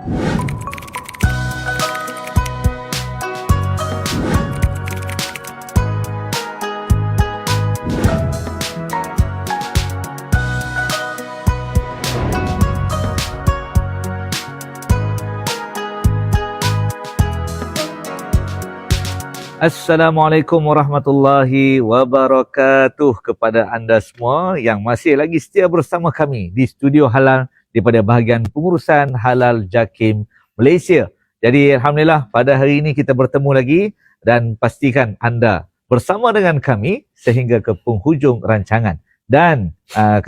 Assalamualaikum warahmatullahi wabarakatuh kepada anda semua yang masih lagi setia bersama kami di Studio Halal daripada bahagian pengurusan Halal JAKIM Malaysia. Jadi Alhamdulillah pada hari ini kita bertemu lagi dan pastikan anda bersama dengan kami sehingga ke penghujung rancangan. Dan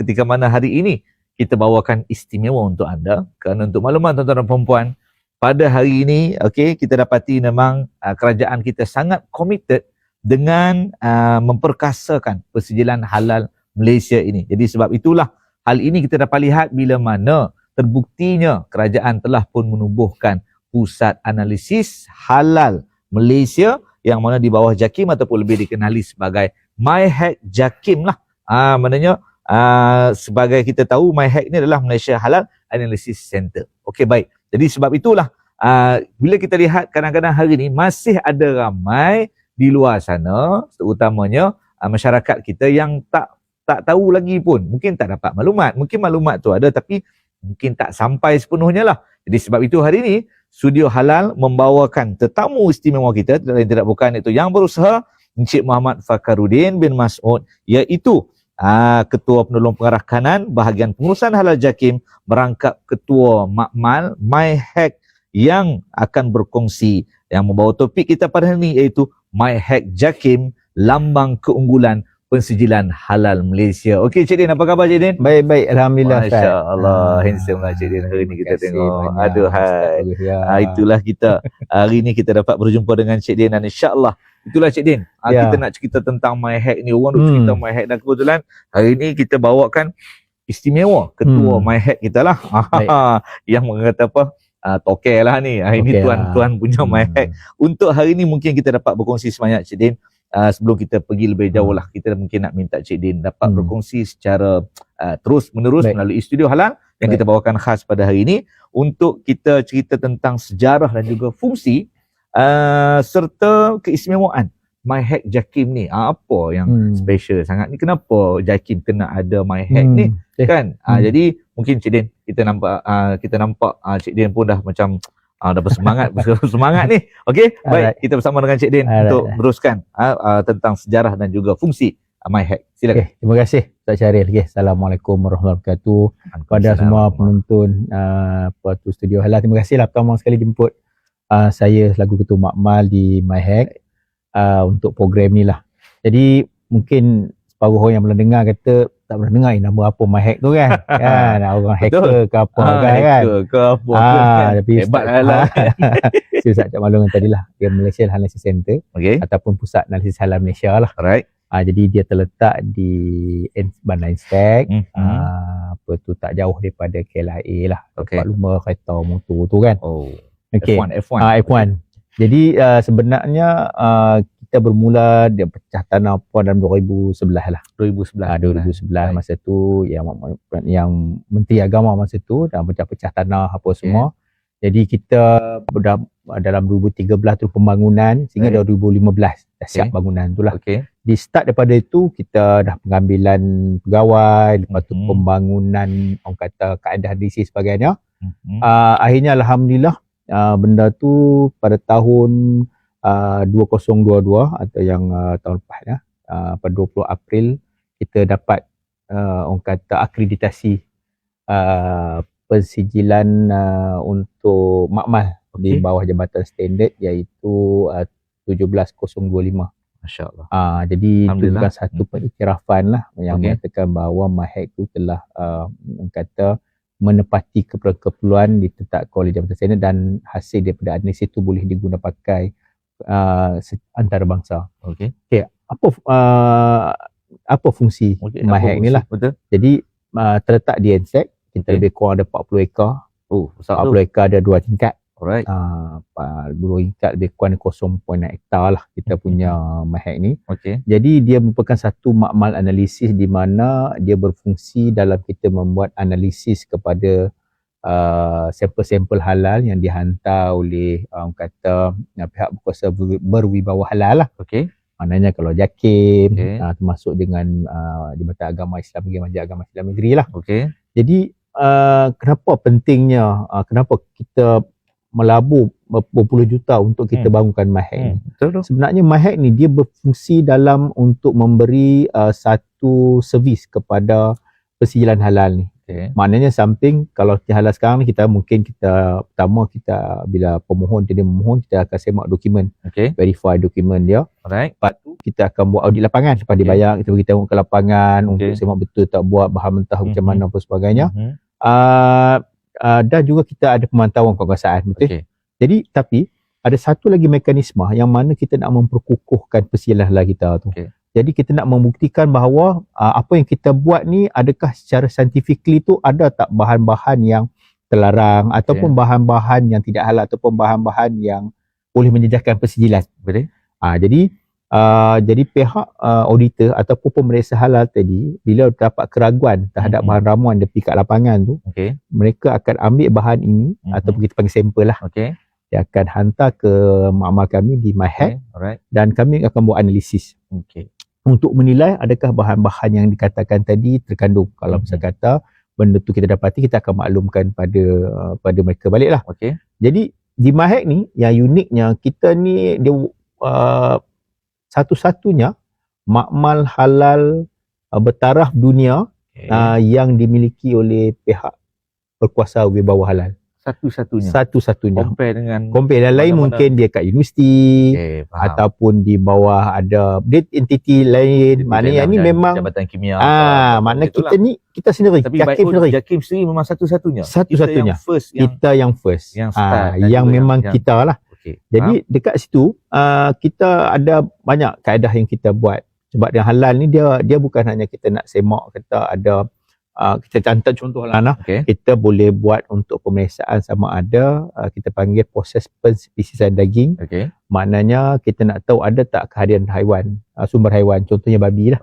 ketika mana hari ini kita bawakan istimewa untuk anda, kerana untuk makluman tuan-tuan dan perempuan, pada hari ini, kita dapati memang kerajaan kita sangat committed dengan memperkasakan persijilan halal Malaysia ini. Jadi sebab itulah hal ini kita dapat lihat bila mana terbuktinya kerajaan telah pun menubuhkan Pusat Analisis Halal Malaysia yang mana di bawah JAKIM ataupun lebih dikenali sebagai MyHack JAKIM lah. Maknanya sebagai kita tahu MyHack ni adalah Malaysia Halal Analysis Center. Okey, baik. Jadi sebab itulah bila kita lihat kadang-kadang hari ini masih ada ramai di luar sana, terutamanya masyarakat kita yang tak tahu lagi pun, mungkin tak dapat maklumat, mungkin maklumat tu ada tapi mungkin tak sampai sepenuhnya lah. Jadi sebab itu hari ini Studio Halal membawakan tetamu istimewa kita, tidak bukan itu yang berusaha, Encik Muhammad Fakhruddin bin Mas'ud, iaitu Ketua Penolong Pengarah Kanan bahagian pengurusan Halal JAKIM merangkap Ketua Makmal MyHack yang akan berkongsi yang membawa topik kita pada hari ini iaitu MyHack JAKIM, lambang keunggulan pensijilan halal Malaysia. Okey Cik Din, apa khabar Cik Din? Baik-baik, Alhamdulillah. Masya-Allah, handsome lah Cik Din hari ini kita tengok. Aduhai. Itulah kita. Hari ini kita dapat berjumpa dengan Cik Din dan insya-Allah itulah Cik Din. Kita nak cerita tentang MyHack ni. Orang duk cerita MyHack dan kebetulan hari ini kita bawakan istimewa Ketua MyHack kita lah. Yang mengata apa? Tokel lah ni. Ini tuan-tuan punya MyHack. Untuk hari ini mungkin kita dapat berkongsi sebanyak Cik Din. Sebelum kita pergi lebih jauh lah, kita mungkin nak minta Cik Din dapat berkongsi secara terus-menerus melalui Studio Halal yang kita bawakan khas pada hari ini untuk kita cerita tentang sejarah dan juga fungsi serta keistimewaan MyHack JAKIM ni. Apa yang special sangat ni? Kenapa JAKIM kena ada MyHack ni? Kan? Jadi mungkin Cik Din, kita nampak Cik Din pun dah macam dah bersemangat ni. Okey, baik, kita bersama dengan Cik Din untuk teruskan tentang sejarah dan juga fungsi MyHack. Silakan. Terima kasih Ustaz Syaril. Assalamualaikum warahmatullahi wabarakatuh. Kepada semua penonton Studio Halal, terima kasihlah pertama sekali jemput saya selaku Ketua Makmal di MyHack untuk program ni lah. Jadi mungkin separuh orang yang belum dengar kata tak pernah dengar nama apa MyHack tu kan. Orang hacker ke apa kan. Hacker ke apa. Tapi hebat lah. Ustaz Cak Malung tadi lah, dia Malaysia Analysis Center ataupun Pusat Analisis Halal Malaysia lah. Alright. Jadi dia terletak di Bandar Instek, tak jauh daripada KLIA lah. Tempat lumba kereta motor tu kan. F1. Jadi sebenarnya kita bermula dia pecah tanah dalam 2011 lah. 2011 masa tu yang Menteri Agama masa tu dah pecah tanah apa semua. Jadi kita dalam 2013 tu pembangunan sehingga 2015 dah siap bangunan tu lah. Di start daripada itu kita dah pengambilan pegawai, lepas tu pembangunan orang kata kaedah DC sebagainya. Akhirnya Alhamdulillah benda tu pada tahun 2022 atau yang tahun lepas ya, pada 20 April kita dapat orang kata akreditasi pensijilan untuk makmal di bawah jabatan standard iaitu 17025. Masya-Allah. Jadi itu bukan satu pengiktirafan lah yang menyatakan bahawa MyHack tu telah orang kata menepati keperluan ditetapkan oleh Jabatan Standard dan hasil daripada analisis itu boleh digunakan pakai antarabangsa. Apa fungsi MyHack ni lah? Jadi terletak di NSEC, kita lebih kurang ada 40 ekar. 40 ekar ada 2 tingkat. Alright. 2 tingkat lebih kurang 0.6 hektar lah kita punya MyHack ni. Jadi dia merupakan satu makmal analisis di mana dia berfungsi dalam kita membuat analisis kepada sampel-sampel halal yang dihantar oleh pihak berkuasa berwibawa halal lah. Okey. Maknanya kalau JAKIM, termasuk dengan Jabatan Agama Islam Majlis Agama Islam Negeri lah. Okey. Jadi kenapa pentingnya, kenapa kita melabur berpuluh juta untuk kita bangunkan MyHack ni? Sebenarnya MyHack ni dia berfungsi dalam untuk memberi satu servis kepada persijilan halal ni. Maknanya samping kalau halal sekarang ni kita pertama kita bila pemohon dia memohon, kita akan semak dokumen, verify dokumen dia. Lepas tu kita akan buat audit lapangan. Lepas dibayar, kita pergi tengok ke lapangan untuk semak betul tak buat bahan mentah macam mana apa sebagainya. Dan juga kita ada pemantauan penguasaan, betul. Jadi tapi ada satu lagi mekanisme yang mana kita nak memperkukuhkan persijilan halal kita tu. Jadi kita nak membuktikan bahawa apa yang kita buat ni adakah secara scientifically tu ada tak bahan-bahan yang terlarang ataupun bahan-bahan yang tidak halal ataupun bahan-bahan yang boleh menjejaskan persijilan. Boleh. Jadi pihak auditor ataupun pemeriksa halal tadi bila dapat keraguan terhadap bahan ramuan dia pergi kat lapangan tu, mereka akan ambil bahan ini ataupun kita panggil sampel lah. Dia akan hantar ke makmal kami di MyHack dan kami akan buat analisis. Untuk menilai adakah bahan-bahan yang dikatakan tadi terkandung. Kalau misalnya kata benda tu kita dapati, kita akan maklumkan pada mereka balik lah. Jadi di MyHack ni yang uniknya, kita ni dia satu-satunya makmal halal bertaraf dunia yang dimiliki oleh pihak berkuasa wibawa halal. Satu-satunya. Compare dan lain mungkin dia kat universiti ataupun di bawah ada dia entiti lain. Maknanya ni memang Jabatan Kimia. Maknanya kita ni kita sendiri. Tapi JAKIM sendiri memang satu-satunya. Kita yang first. Yang memang kita lah. Jadi dekat situ kita ada banyak kaedah yang kita buat. Sebab yang halal ni dia bukan hanya kita nak semak kata ada kita cantik contoh lah kita boleh buat untuk pemeriksaan sama ada kita panggil proses penspesisan daging. Maknanya kita nak tahu ada tak kehadiran haiwan, sumber haiwan, contohnya babi lah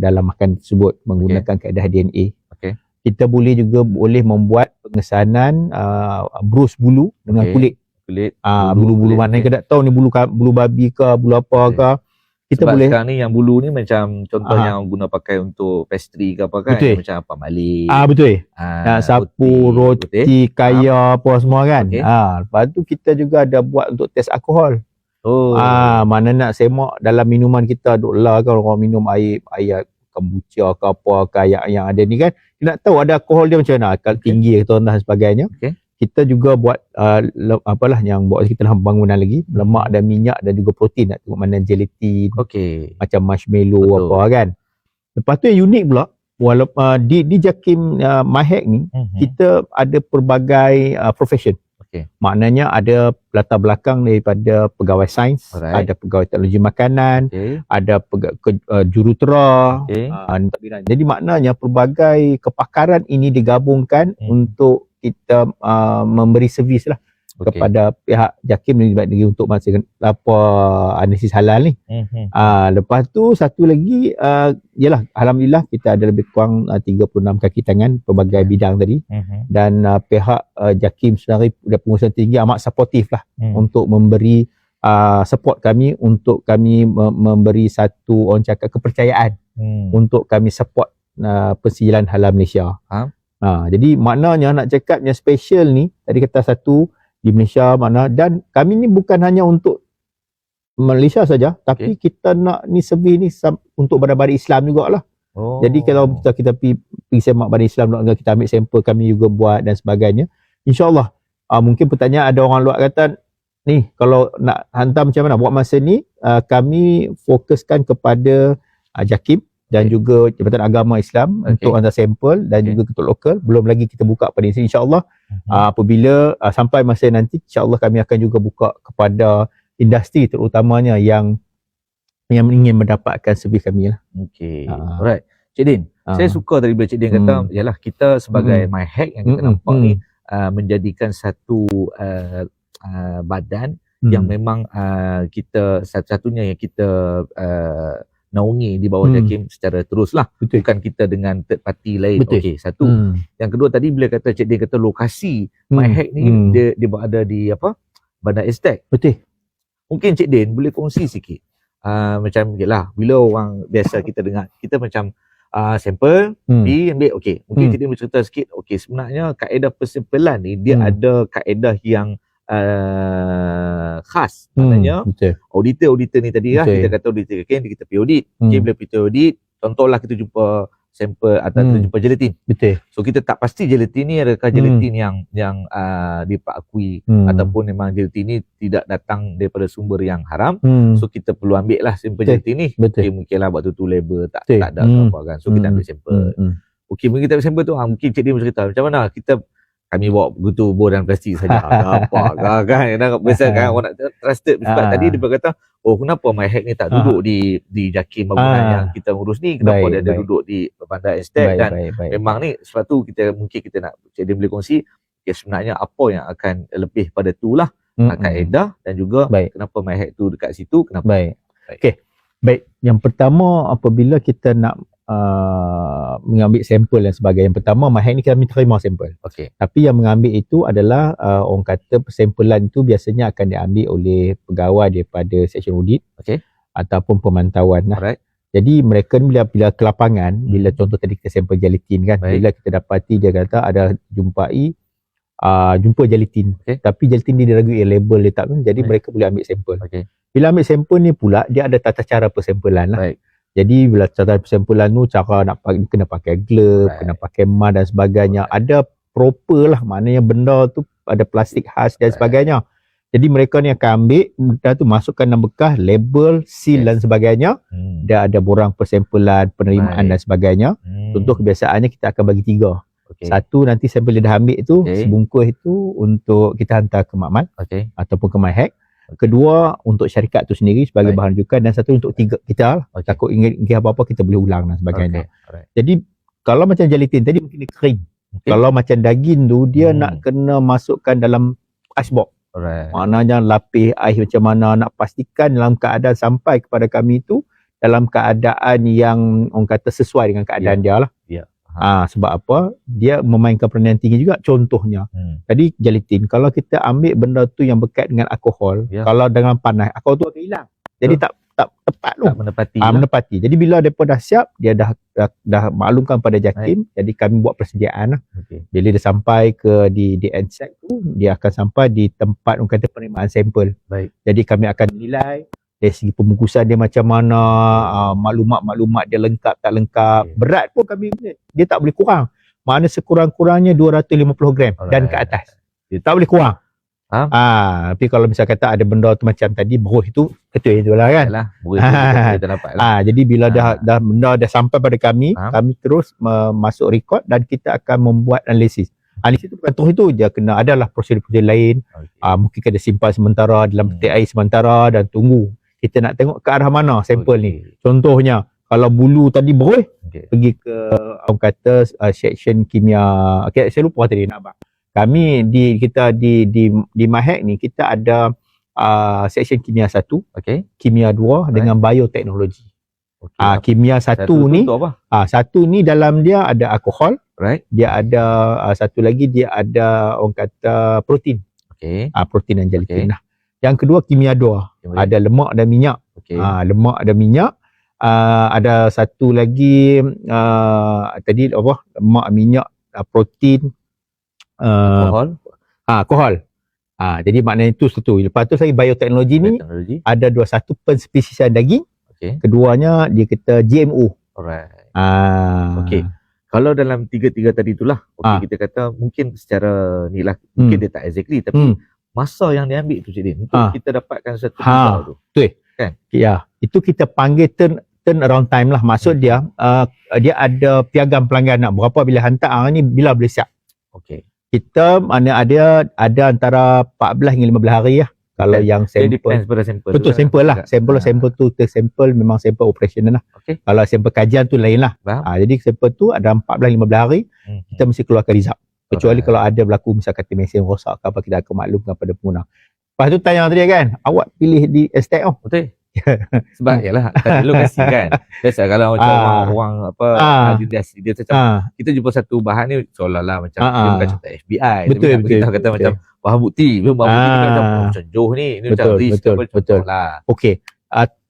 dalam makan tersebut menggunakan kaedah DNA. Kita boleh membuat pengesanan brus bulu dengan kulit. Bulu-bulu mana kita tak tahu ni bulu babi ke bulu apa ke. Kita sebab boleh sekarang ni yang bulu ni macam contoh yang guna pakai untuk pastry ke apa kan, macam apa malik. Betul. Sapu, roti, kaya apa semua kan. Lepas tu kita juga ada buat untuk test alkohol. Mana nak semak dalam minuman kita lah kalau orang minum air kombucha ke apa ke yang ada ni kan, kita nak tahu ada alkohol dia macam mana, alkohol tinggi atau dan sebagainya. Kita juga buat yang buat kita dalam bangunan lagi, lemak dan minyak dan juga protein, nak tengok mana gelatin, macam marshmallow apa kan. Lepas tu yang unik pula, walaupun di JAKIM MyHack ni kita ada pelbagai profession. Maknanya ada latar belakang daripada pegawai sains, ada pegawai teknologi makanan, ada jurutera, jadi maknanya pelbagai kepakaran ini digabungkan untuk kita memberi servis lah kepada pihak JAKIM ni untuk masa analisis halal ni. Lepas tu satu lagi ialah alhamdulillah kita ada lebih kurang 36 kaki tangan pelbagai bidang tadi, dan pihak JAKIM sendiri dan pengurusan tinggi amat supportif lah untuk memberi support kami, untuk kami memberi satu orang cakap kepercayaan untuk kami support persijilan halal Malaysia. Jadi maknanya nak cakap yang special ni tadi kata satu di Malaysia mana, dan kami ni bukan hanya untuk Malaysia saja, tapi kita nak ni servis ni untuk badan-badan Islam jugalah. Jadi kalau kita pergi semak badan Islam, kita ambil sampel kami juga buat dan sebagainya. InsyaAllah mungkin pertanyaan ada orang luar kata ni kalau nak hantar macam mana buat masa ni, kami fokuskan kepada JAKIM dan juga Jabatan Agama Islam untuk hantar sampel dan juga ketua lokal. Belum lagi kita buka pada sini insyaAllah. Apabila sampai masa nanti, insyaAllah kami akan juga buka kepada industri terutamanya yang ingin mendapatkan servis kami lah. Alright. Cik Din, saya suka tadi bila Cik Din kata yalah kita sebagai MyHack yang kita nampak ni menjadikan satu badan yang memang kita satu-satunya yang kita naungi di bawah JAKIM secara terus lah. Betul. Bukan kita dengan third party lain. Betul. Okey, satu. Yang kedua tadi bila kata Cik Din kata lokasi MyHack ni dia berada di Bandar Estate. Betul. Mungkin Cik Din boleh kongsi sikit. Macam lah bila orang biasa kita dengar, kita macam sampel ambil, okey. Mungkin Cik Din boleh cerita sikit, okey, sebenarnya kaedah persimpulan ni dia ada kaedah yang khas. Maknanya auditor ni tadi lah, kita kata auditor kita pergi audit. Bila kita audit, contohlah kita jumpa sampel atau kita jumpa gelatin. Betul. So kita tak pasti gelatin ni adakah gelatin yang diakui ataupun memang gelatin ni tidak datang daripada sumber yang haram. So kita perlu ambil lah sampel gelatin ni. Okay, mungkinlah waktu tu label tak ada apa kan. So kita ambil sampel. Okey, mungkin kita ambil sampel tu, mungkin Cik Din bercerita macam mana kami bawa begitu dan plastik saja. Apa kan? Biasa kan orang nak trusted. Sebab tadi dia berkata, kenapa MyHack ni tak duduk di JAKIM bangunan yang kita urus ni? Kenapa dia ada duduk di Bandar Estate? Dan memang ni sebab tu mungkin kita nak Cik Din boleh kongsi sebenarnya apa yang akan lebih pada tu lah. Kaedah dan juga kenapa MyHack tu dekat situ, kenapa. Okey. Baik. Yang pertama apabila kita nak mengambil sampel dan sebagainya. Yang pertama, MyHack ni kami terima sampel. Okay. Tapi yang mengambil itu adalah orang kata persampelan itu biasanya akan diambil oleh pegawai daripada section audit ataupun pemantauan lah. Alright. Jadi mereka ni bila ke lapangan, bila contoh tadi kita sampel gelatin kan, bila kita dapati dia kata ada jumpa gelatin. Tapi gelatin dia diragui label dia tak kan, jadi mereka boleh ambil sampel. Bila ambil sampel ni pula, dia ada tata cara persampelan lah. Jadi bila cara persampulan tu, cara nak kena pakai glove, kena pakai mask dan sebagainya. Ada proper lah, maknanya benda tu ada plastik khas dan sebagainya. Jadi mereka ni akan ambil benda tu, masukkan dalam bekas, label, seal dan sebagainya. Dia ada borang persampulan, penerimaan dan sebagainya. Contoh kebiasaannya kita akan bagi 3. Satu nanti sampel dia dah ambil tu, sebungkus itu untuk kita hantar ke Makmal ataupun ke MyHack. Kedua untuk syarikat tu sendiri sebagai bahan rujukan, dan satu untuk kita lah. Takut ingat apa-apa kita boleh ulang dan sebagainya. Jadi kalau macam gelatin tadi mungkin dia kering. Kalau macam daging tu dia nak kena masukkan dalam icebox. Maknanya lapis ais macam mana, nak pastikan dalam keadaan sampai kepada kami tu dalam keadaan yang orang kata sesuai dengan keadaan dia lah. Sebab apa? Dia memainkan peranan tinggi juga. Contohnya, tadi gelatin, kalau kita ambil benda tu yang berkait dengan alkohol, kalau dengan panas, alkohol tu akan hilang. Jadi tak tepat tu. Menepati. Jadi bila mereka dah siap, dia dah maklumkan pada JAKIM, jadi kami buat persediaan lah. Bila dia sampai ke di NSEC tu, dia akan sampai di tempat orang kata penerimaan sampel. Jadi kami akan nilai dari segi pembungkusan dia macam mana, maklumat-maklumat dia lengkap tak lengkap. Berat pun kami dia tak boleh kurang. Maknanya sekurang-kurangnya 250 gram dan ke atas. Dia tak boleh kurang. Tapi kalau misal kata ada benda tu macam tadi beruh itu, betul itu lah kan. Kita dapat lah. Jadi bila dah benda dah sampai pada kami, kami terus masuk rekod dan kita akan membuat analisis. Analisis tu bukan terus itu, dia kena adalah prosedur-prosedur lain. Mungkin kena simpan sementara dalam peti air sementara dan tunggu. Kita nak tengok ke arah mana sampel ni. Contohnya, kalau bulu tadi beruih, pergi ke orang kata section kimia. Saya lupa tadi nak apa. Kami di MyHack ni kita ada section kimia 1, kimia 2 dengan bioteknologi. Kimia 1 ni satu ni dalam dia ada alkohol, dia ada satu lagi dia ada orang kata protein. Protein dan gelatin lah. Yang kedua kimia 2, ada lemak dan minyak. Lemak dan minyak. Ada satu lagi tadi lemak, minyak, protein, alkohol. Jadi maknanya itu satu. Lepas tu lagi bioteknologi ni ada 21 penspesiesisan daging. Keduanya dia kata GMO. Kalau dalam tiga-tiga tadi itulah, kita kata mungkin secara ni lah, mungkin dia tak exactly, tapi masa yang diambil tu Cik Din untuk kita dapatkan satu tu. Betul. Kan? Ya, itu kita panggil turn around time lah. Maksud dia dia ada piagam pelanggan nak berapa bila hantar ni bila boleh siap. Kita mana ada antara 14 hingga 15 hari lah. Kalau yang sampel. Betul, sampel lah. Sampel tu sampel memang sampel operasional lah. Kalau sampel kajian tu lain lah. Jadi sampel tu ada 14 hingga 15 hari kita mesti keluarkan result. Kecuali kalau ada berlaku misal kata mesin rosak ke apa, kita akan maklumkan pada pengguna. Lepas tu tanya tadi kan, awak pilih di estate Sebab yalah kat lokasi kan. Biasa kalau macam orang apa dia macam kita jumpa satu bahan ni seolah-olah macam dia bukan contoh FBI. Betul, tapi kita kata macam bahan bukti. Bahan bukti ni macam jauh ni. Ini macam risk betul lah. Okey.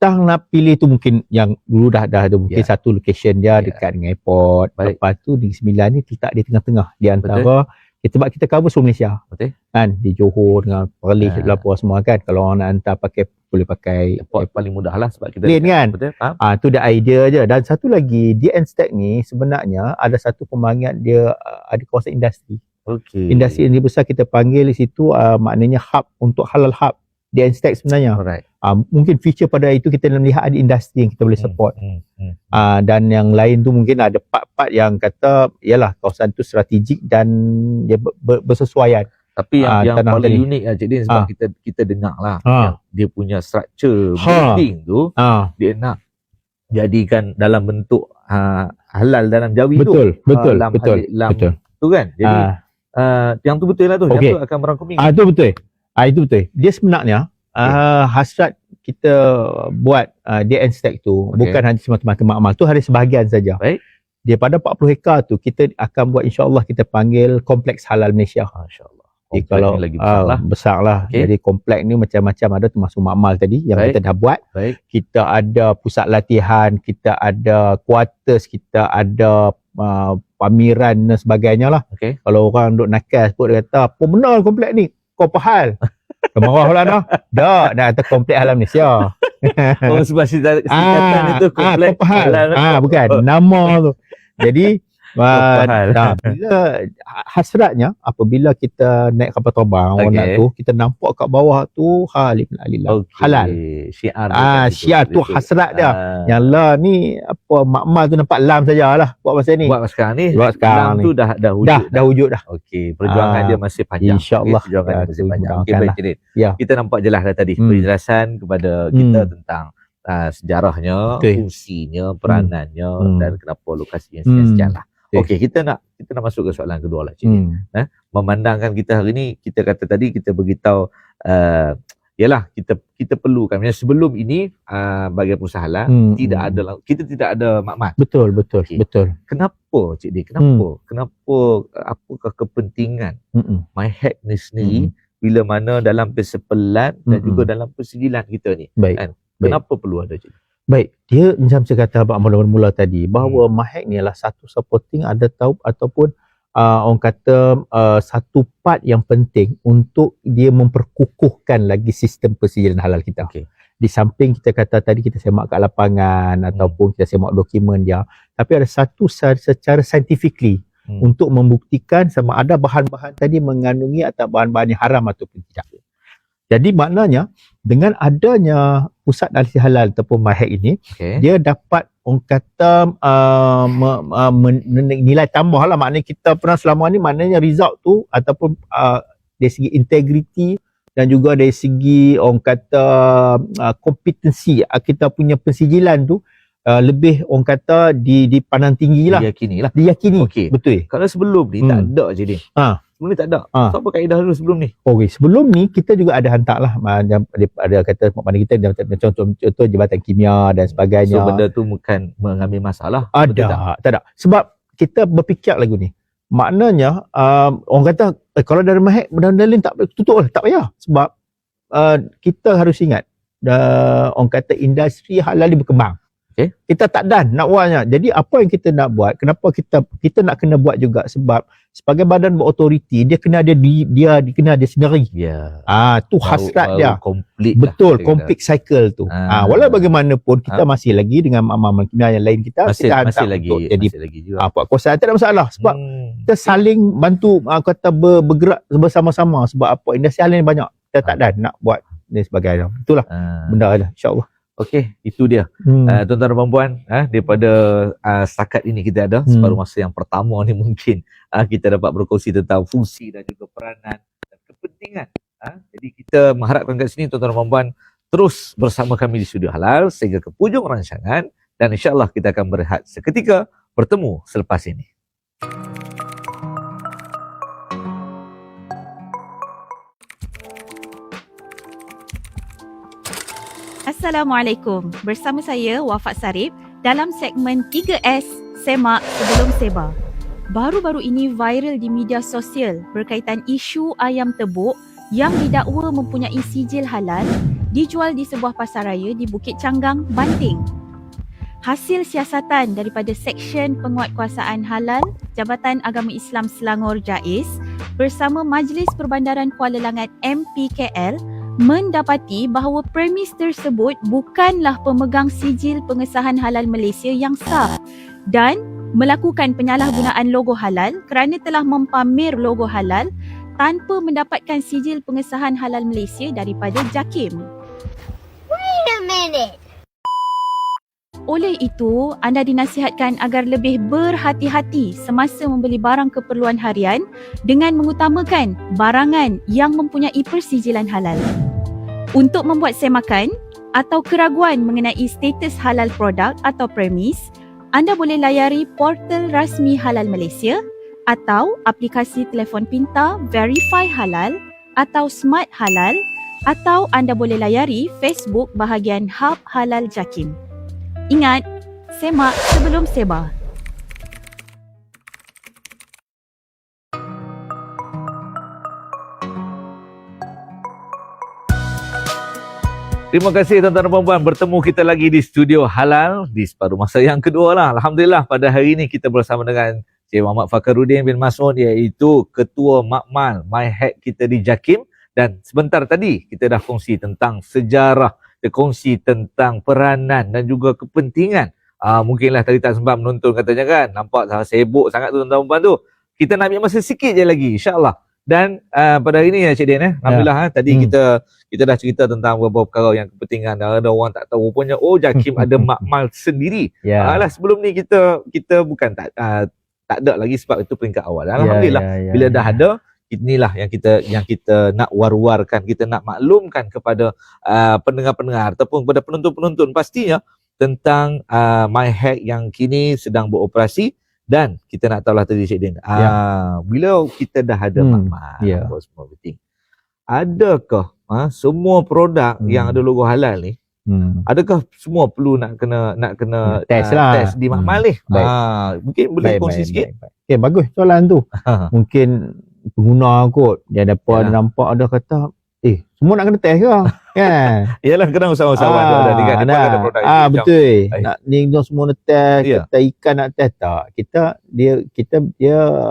Tang nak pilih tu mungkin yang dulu dah tu mungkin satu location dia dekat dengan airport. Lepas tu Negeri Sembilan ni letak di tengah-tengah di antara sebab kita cover seluruh Malaysia. Betul. Kan di Johor dengan Perlis Lapor semua kan. Kalau orang nak hantar pakai boleh pakai airport paling mudah lah sebab kita plane kan. Betul. Tu dah idea je. Dan satu lagi DN-Stack ni sebenarnya ada satu pembangunan dia ada kawasan industri. Okey. Industri yang besar kita panggil di situ maknanya hub untuk halal hub. DN-Stack sebenarnya. Alright. Mungkin feature pada itu kita melihat ada industri yang kita boleh support. Dan yang lain tu mungkin ada part-part yang kata yalah kawasan tu strategik dan dia bersesuaian. Tapi yang paling unik lah Cik Din sebab kita dengar lah dia punya structure building tu dia nak jadikan dalam bentuk halal dalam jawi betul, tu. Betul. Tu kan. Jadi yang tu betul lah tu. Yang tu akan merangkumi. Itu betul. Itu betul. Dia sebenarnya hasrat kita buat DN-Stack tu bukan hanya semata-mata makmal tu hari sebahagian saja. Baik. Daripada 40 hektar tu kita akan buat insya-Allah kita panggil kompleks halal Malaysia. Masya-Allah. Jadi kalau besar lah. Jadi kompleks ni macam-macam ada termasuk makmal tadi yang kita dah buat. Kita ada pusat latihan, kita ada quarters, kita ada pameran dan sebagainya lah. Kalau orang duk nakal sebut dia kata apa benar kompleks ni? Kau pahal. Marah pula dah. Nak kata kompleks halal Malaysia. Sebab singkatan itu kompleks halal. Bukan nama tu. Jadi bila hasratnya apabila kita naik kapal terbang orang tu kita nampak kat bawah tu halal. Syiar tu hasrat dia. Yang lah ni apa makmal tu nampak lam sajalah buat masa ni. Buat sekarang ni lam tu dah wujud dah. Okey, perjuangan dia masih panjang. InsyaAllah perjuangan dia masih panjang. Okey baik Cik Din. Kita nampak jelas dah tadi penjelasan kepada kita tentang sejarahnya, fungsinya, peranannya dan kenapa lokasi yang sekian lah. Okey, kita nak masuk ke soalan kedua lah Cik Din. Memandangkan kita hari ni kita kata tadi kita beritahu yalah kita perlukan sebelum ini bagi perusahaan halal kita tidak ada makmal. Betul. Kenapa Cik Din? Kenapa apakah kepentingan MyHack ni sendiri bila mana dalam persepelan dan juga dalam persijilan kita ni kan? Kenapa perlu ada Cik Din? Baik, dia macam saya kata abang mula-mula tadi bahawa MyHack ni adalah satu supporting ataupun orang kata satu part yang penting untuk dia memperkukuhkan lagi sistem persijilan halal kita. Di samping kita kata tadi kita semak kat lapangan ataupun kita semak dokumen dia, tapi ada satu secara scientifically untuk membuktikan sama ada bahan-bahan tadi mengandungi atau bahan-bahan yang haram ataupun tidak. Jadi maknanya dengan adanya pusat analisis halal ataupun MyHack ini, dia dapat orang kata nilai tambah lah. Maknanya kita pernah selama ni maknanya result tu ataupun dari segi integriti dan juga dari segi orang kata kompetensi kita punya pensijilan tu lebih orang kata dipandang tinggi lah. Diyakini. Betul. Kalau sebelum ni tak ada je ni. Sebelum ni tak ada. So apa kaedah dulu sebelum ni? Sebelum ni kita juga ada hantar lah. Ada kata pada kita contoh jabatan kimia dan sebagainya. So benda tu bukan mengambil masalah. Tak ada. Sebab kita berfikir lagu ni. Maknanya orang kata kalau dari MyHack benda-benda lain tak tutup lah. Tak payah. Sebab kita harus ingat orang kata industri halal ni berkembang. Kita tak dan nak buatnya. Jadi apa yang kita nak buat, kenapa kita nak kena buat juga sebab sebagai badan berautoriti dia kena ada dia kena ada sendiri. Tu hasrat dia. Betul, complete cycle tu. Walau bagaimanapun kita masih lagi dengan amal kimia yang lain kita masih lagi juga. Buat kuasa tak ada masalah sebab kita saling bantu kata bergerak bersama-sama sebab apa industri halal ni banyak. Kita tak dan nak buat dan sebagainya. Itulah benda lah insya-Allah. Okey, itu dia. Tuan-tuan dan puan-puan, daripada setakat ini kita ada separuh masa yang pertama ni mungkin kita dapat berkongsi tentang fungsi dan juga peranan dan kepentingan. Jadi kita mengharapkan kat sini tuan-tuan dan puan-puan terus bersama kami di Studio Halal sehingga ke hujung rancangan dan insya-Allah kita akan berehat seketika bertemu selepas ini. Assalamualaikum. Bersama saya Wafat Sarip dalam segmen 3S Semak Sebelum Sebar. Baru-baru ini viral di media sosial berkaitan isu ayam tebuk yang didakwa mempunyai sijil halal dijual di sebuah pasaraya di Bukit Canggang, Banting. Hasil siasatan daripada Seksyen Penguatkuasaan Halal Jabatan Agama Islam Selangor JAIS bersama Majlis Perbandaran Kuala Langat MPKL mendapati bahawa premis tersebut bukanlah pemegang sijil pengesahan halal Malaysia yang sah dan melakukan penyalahgunaan logo halal kerana telah mempamer logo halal tanpa mendapatkan sijil pengesahan halal Malaysia daripada JAKIM. Wait a minute. Oleh itu, anda dinasihatkan agar lebih berhati-hati semasa membeli barang keperluan harian dengan mengutamakan barangan yang mempunyai persijilan halal. Untuk membuat semakan atau keraguan mengenai status halal produk atau premis, anda boleh layari portal rasmi Halal Malaysia atau aplikasi telefon pintar Verify Halal atau Smart Halal, atau anda boleh layari Facebook bahagian Hub Halal JAKIM. Ingat, semak sebelum sebar. Terima kasih tuan-tuan dan puan-puan, bertemu kita lagi di studio Halal di separuh masa yang kedua lah. Alhamdulillah pada hari ini kita bersama dengan Cik Muhammad Fakhruddin bin Mas'ud, iaitu Ketua Makmal MyHack kita di JAKIM, dan sebentar tadi kita dah kongsi tentang sejarah, kita kongsi tentang peranan dan juga kepentingan. Mungkinlah tadi tak sempat menonton katanya kan, nampak sibuk sangat tu tuan-tuan dan puan-puan tu. Kita nak ambil masa sikit je lagi insya-Allah. Dan pada hari ini ya Cik Din, alhamdulillah tadi kita dah cerita tentang beberapa perkara yang kepentingan. Ada orang tak tahu rupanya JAKIM ada makmal sendiri. Alah, sebelum ni kita bukan tak ada lagi sebab itu peringkat awal. Alhamdulillah bila dah ada, inilah yang kita nak war-warkan, kita nak maklumkan kepada pendengar-pendengar ataupun kepada penonton-penonton pastinya tentang MyHack yang kini sedang beroperasi. Dan kita nak tahulah tadi Cik Din, bila kita dah ada makmal, semua penting, adakah semua produk yang ada logo halal ni, adakah semua perlu nak kena test di makmal ni? Mungkin boleh kongsi sikit. Okay, bagus soalan tu. Mungkin pengguna kot dia dapat nampak ada kata semua nak kena test ke kan. Yalah, kadang usahawan ada dekat ada produk betul. Nak ni semua nak test, kata ikan nak test tak. Kita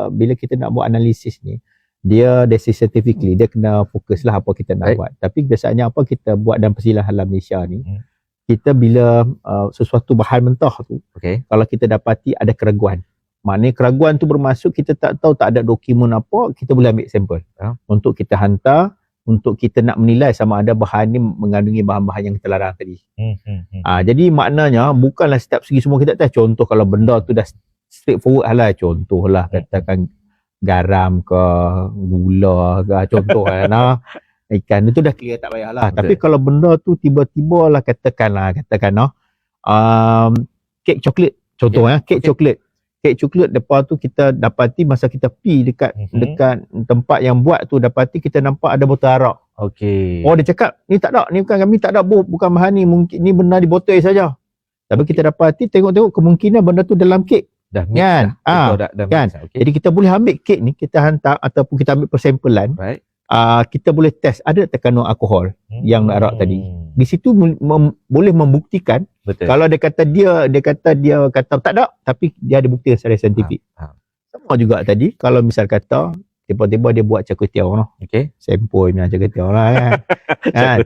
bila kita nak buat analisis ni, dia scientifically dia kena fokuslah apa kita nak buat. Tapi biasanya apa kita buat dalam persilahan halal Malaysia ni, kita bila sesuatu bahan mentah tu, kalau kita dapati ada keraguan, maknanya keraguan tu bermaksud kita tak tahu, tak ada dokumen apa, kita boleh ambil sampel untuk kita hantar, untuk kita nak menilai sama ada bahan ni mengandungi bahan-bahan yang terlarang tadi. Jadi maknanya bukanlah setiap segi semua kita test. Contoh kalau benda tu dah straightforward halal, contohlah katakan garam ke kula ke, contohlah ikan itu dah kira tak payahlah. Tapi kalau benda tu tiba-tiba lah katakanlah kek coklat, contohnya kek coklat. Kek coklat lepas tu kita dapati masa kita pergi dekat tempat yang buat tu, dapati kita nampak ada botol arak. Dia cakap ni tak ada, ni bukan, kami tak ada bukan bahan ni, mungkin ni benda di botol saja. Tapi kita dapati tengok-tengok kemungkinan benda tu dalam kek. Dah mix kan? Kan? Jadi kita boleh ambil kek ni, kita hantar ataupun kita ambil persampelan. Kita boleh test ada tak kandung alkohol yang arak tadi. Di situ boleh membuktikan. Kalau dia kata tak ada, tapi dia ada bukti secara saintifik. Sama juga tadi kalau misal kata tiba-tiba dia buat char kway teow sampel punya char kway teow lah kan.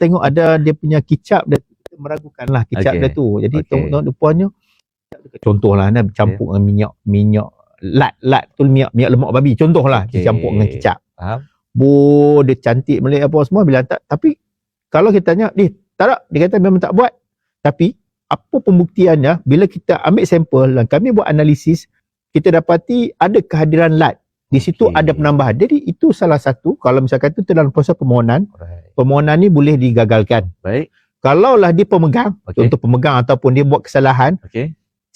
Tengok ada dia punya kicap, dia meragukanlah kicap dia tu. Jadi tengok rupanya contohlah campur dengan minyak lat tu, minyak lemak babi contohlah, dicampur dengan kicap. Dia cantik melek apa semua bila tak. Tapi kalau kita tanya tak ada, dia kata memang tak buat. Tapi apa pembuktiannya bila kita ambil sampel dan kami buat analisis, kita dapati ada kehadiran lat di situ, ada penambahan. Jadi itu salah satu, kalau misalkan itu dalam proses permohonan, permohonan ni boleh digagalkan. Kalaulah dia pemegang, contoh pemegang ataupun dia buat kesalahan,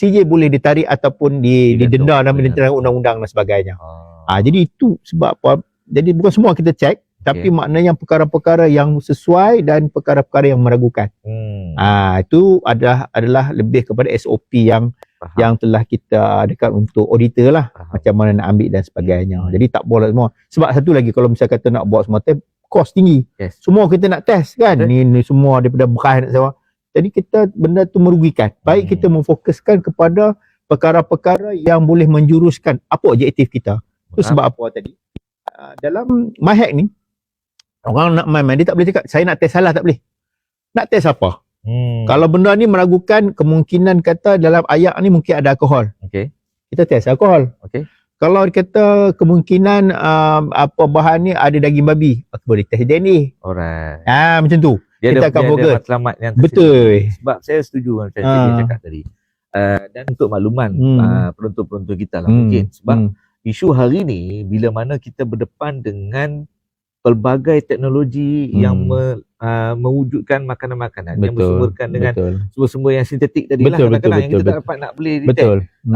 CJ boleh ditarik ataupun didenda dalam undang-undang dan sebagainya. Jadi itu sebab apa, jadi bukan semua kita cek, Tapi maknanya perkara-perkara yang sesuai dan perkara-perkara yang meragukan. Itu adalah lebih kepada SOP yang telah kita dekat untuk auditor lah. Macam mana nak ambil dan sebagainya. Jadi tak boleh semua. Sebab satu lagi, kalau misalnya kata nak buat semua test, kos tinggi. Semua kita nak test kan. Ni semua daripada beras nak sewa. Jadi benda tu merugikan. Baik kita memfokuskan kepada perkara-perkara yang boleh menjuruskan apa objektif kita. Itu sebab apa tadi? Dalam MyHack ni, orang nak main dia tak boleh cakap saya nak test salah, tak boleh. Nak test apa? Kalau benda ni meragukan kemungkinan kata dalam ayak ni mungkin ada alkohol. Kita test alkohol. Kalau kata kemungkinan apa bahan ni ada daging babi, boleh test DNA. Alright. Macam tu. Dia kita akan fokus. Matlamat yang betul. Sebab saya setuju macam dia cakap tadi. Dan untuk makluman penonton-penonton kita lah mungkin. Sebab isu hari ni bila mana kita berdepan dengan pelbagai teknologi yang mewujudkan makanan-makanan yang bersumberkan dengan sumber-sumber yang sintetik tadi lah. Kadang-kadang yang kita tak dapat nak beli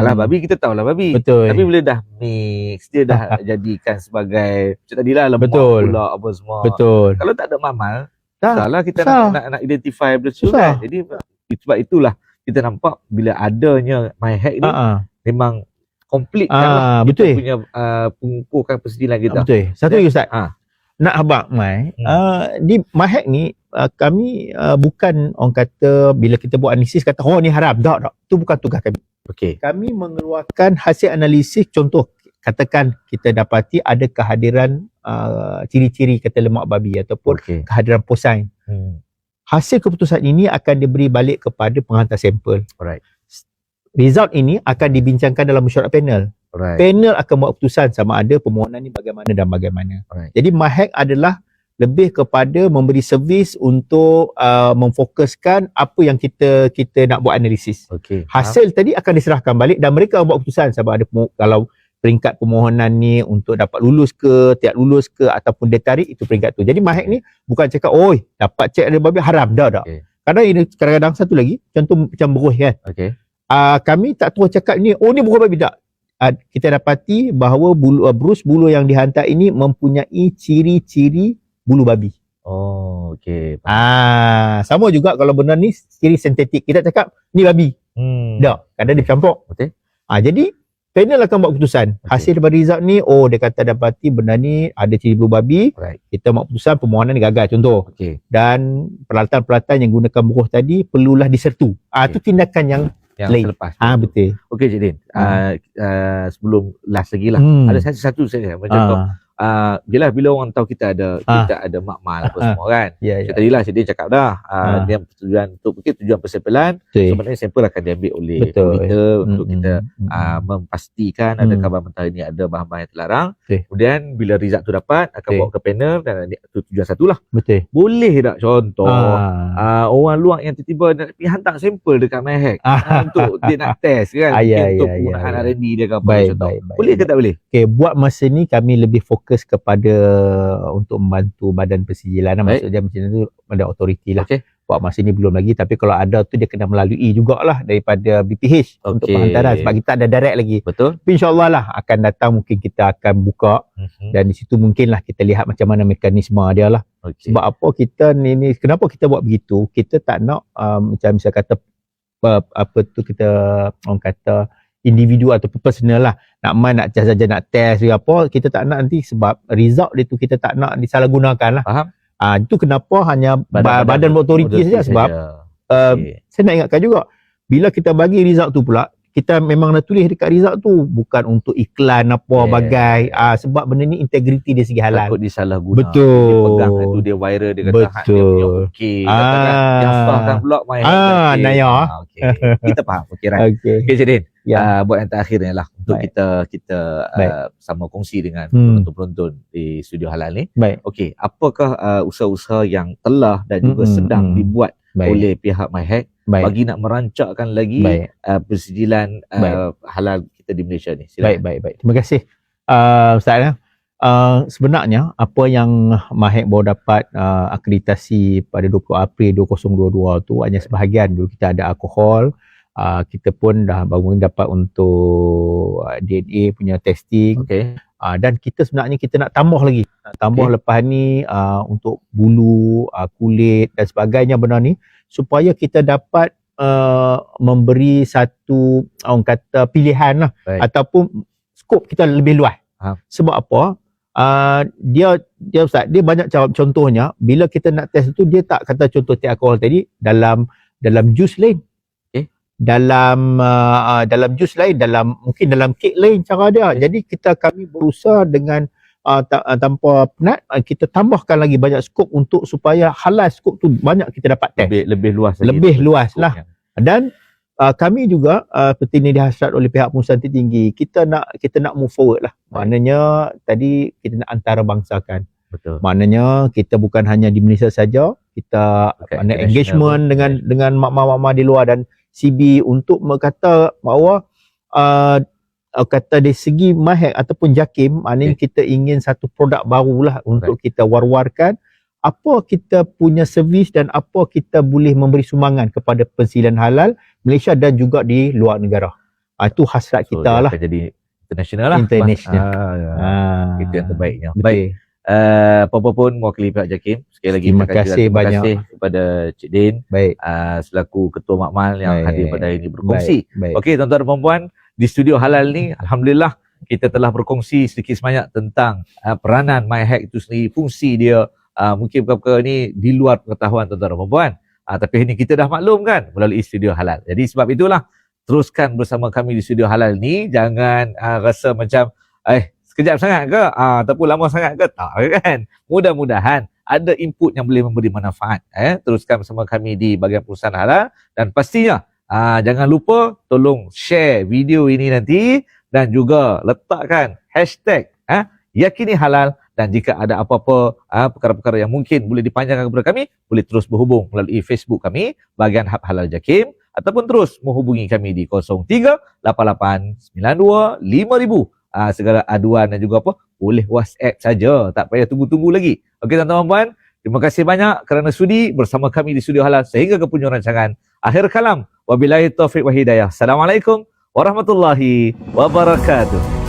alah babi, kita tahulah babi. Tapi bila dah mix, dia dah jadikan sebagai macam tadilah lemak pula apa semua. Kalau tak ada mamal, salah kita nak identify benda tu kan. Jadi sebab itulah kita nampak bila adanya MyHack ni memang komplit kan kita punya pengukuran persediaan kita. Satu lagi Ustaz. Nak habaq di MyHack ni kami bukan orang kata bila kita buat analisis kata ni haram. Tak. Itu bukan tugas kami. Kami mengeluarkan hasil analisis, contoh katakan kita dapati ada kehadiran ciri-ciri kata lemak babi ataupun kehadiran porcine. Hasil keputusan ini akan diberi balik kepada penghantar sampel. Result ini akan dibincangkan dalam mesyuarat panel. Panel akan buat keputusan sama ada permohonan ni bagaimana dan bagaimana. Jadi MyHack adalah lebih kepada memberi servis untuk memfokuskan apa yang kita nak buat analisis. Hasil tadi akan diserahkan balik dan mereka buat keputusan sama ada kalau peringkat permohonan ni untuk dapat lulus ke, tidak lulus ke ataupun dia tarik, itu peringkat tu. Jadi MyHack ni bukan cakap dapat cek ada babi haram. Tak. Kadang-kadang satu lagi contoh macam beruh kan. Kami tak terus cakap ni beruh babi, tak. Kita dapati bahawa brus bulu yang dihantar ini mempunyai ciri-ciri bulu babi. Sama juga kalau benda ni ciri sintetik, kita cakap ni babi. Tak, kadang dia campur. Jadi panel akan buat keputusan. Hasil daripada result ni, dia kata dapati benda ni ada ciri bulu babi. Kita buat keputusan permohonan ni gagal contoh. Dan peralatan-peralatan yang gunakan buruh tadi perlulah disertu. Itu tindakan yang selepas. Betul. Okey Cik Din. Sebelum last lagi lah. Ada satu saja macam jelas bila orang tahu kita ada makmal apa semua kan. Tadilah Cik Din cakap dah dia tujuan untuk tujuan persampalan, sebenarnya sampel akan diambil oleh auditor untuk kita memastikan ada khabar mentah ini ada bahan-bahan yang terlarang. Kemudian bila result tu dapat akan bawa ke panel dan itu tujuan satulah. Boleh tak contoh orang luar yang tiba-tiba nak pergi hantar sampel dekat MyHack untuk dia nak test kan, untuk penggunaan R&D dia ke apa contoh. Boleh ke tak boleh? Buat masa ni kami lebih fokus kepada untuk membantu badan persijilan. Maksudnya macam tu ada autoriti lah. Buat masa ni belum lagi, tapi kalau ada tu dia kena melalui jugalah daripada BPH untuk penghantaran sebab kita ada direct lagi. Tapi insyaAllah lah akan datang mungkin kita akan buka dan di situ mungkinlah kita lihat macam mana mekanisme dia lah. Sebab apa kita ni kenapa kita buat begitu, kita tak nak macam misalnya kata kita orang kata individu ataupun personal lah nak saja nak test ke apa, kita tak nak nanti sebab result dia tu kita tak nak disalahgunakan lah. Itu kenapa hanya badan otoriti saja sebab saya nak ingatkan juga bila kita bagi result tu pula kita memang nak tulis dekat result tu bukan untuk iklan apa bagai sebab benda ni integriti dari segi halal. Takut disalahguna. Betul. Dia pegang tu dia viral dia kata hak dia punya okey. Katakan yang sahkan pula MyHack. Naya. Kita faham fikiran. Okey Cik Din. Buat yang terakhir ni lah untuk kita sama kongsi dengan penonton-penonton di studio halal ni. Okey, apakah usaha-usaha yang telah dan juga sedang dibuat oleh pihak MyHack bagi nak merancakkan lagi persijilan halal kita di Malaysia ni? Silakan. Baik. Terima kasih Ustaz. Sebenarnya apa yang MyHack baru dapat akreditasi pada 20 April 2022 tu hanya sebahagian. Dulu kita ada alkohol, kita pun dah baru dapat untuk DNA punya testing. Dan kita sebenarnya kita nak tambah lagi. Nak tambah lepas ni untuk bulu, kulit dan sebagainya benda ni supaya kita dapat memberi satu orang kata pilihan lah. Ataupun skop kita lebih luas. Sebab apa? Dia Ustaz, dia banyak cara. Contohnya bila kita nak test tu dia tak kata contoh teh alkohol tadi dalam jus lain. Dalam jus lain, mungkin dalam kek lain cara dia. Jadi kami berusaha dengan tanpa penat kita tambahkan lagi banyak skop untuk supaya halal skop tu banyak kita dapat test. Lebih luas lagi. Lebih luas lah. Dan kami juga seperti ini dihasrat oleh pihak pengurusan tinggi, kita nak move forward lah. Maknanya tadi kita nak antarabangsakan. Betul. Maknanya kita bukan hanya di Malaysia saja, kita ada engagement dengan mak-mak di luar dan CB untuk berkata bahawa kata dari segi Mahek ataupun JAKIM, maknanya kita ingin satu produk barulah untuk kita war-warkan apa kita punya servis dan apa kita boleh memberi sumbangan kepada pensilinan halal Malaysia dan juga di luar negara. Itu hasrat kita lah. Jadi international lah. International. Itu yang terbaiknya. Betul. Baik. Apa-apa pun mewakili pihak JAKIM, sekali lagi terima kasih banyak kepada Cik Din. Baik. Selaku Ketua Makmal yang hadir pada hari ini berkongsi. Baik. Okey, tuan-tuan dan puan-puan, di studio halal ni alhamdulillah kita telah berkongsi sedikit sebanyak tentang peranan MyHack itu sendiri, fungsi dia. Mungkin perkara ni di luar pengetahuan tuan-tuan dan puan-puan. Tapi ini kita dah maklum kan melalui studio halal. Jadi sebab itulah teruskan bersama kami di studio halal ni. Jangan rasa macam sekejap sangat ke ataupun lama sangat ke, tak kan. Mudah-mudahan ada input yang boleh memberi manfaat. Teruskan bersama kami di bahagian perusahaan halal dan pastinya jangan lupa tolong share video ini nanti dan juga letakkan hashtag yakini halal. Dan jika ada apa-apa perkara-perkara yang mungkin boleh dipanjangkan kepada kami, boleh terus berhubung melalui Facebook kami, bahagian Hub Halal JAKIM, ataupun terus menghubungi kami di 0388925000. Segala aduan dan juga apa, boleh WhatsApp saja, tak payah tunggu-tunggu lagi. Okey tuan-tuan dan puan, terima kasih banyak kerana sudi bersama kami di Studio Halal sehingga ke penghujung rancangan. Akhir kalam, wabillahi taufiq wa hidayah. Assalamualaikum warahmatullahi wabarakatuh.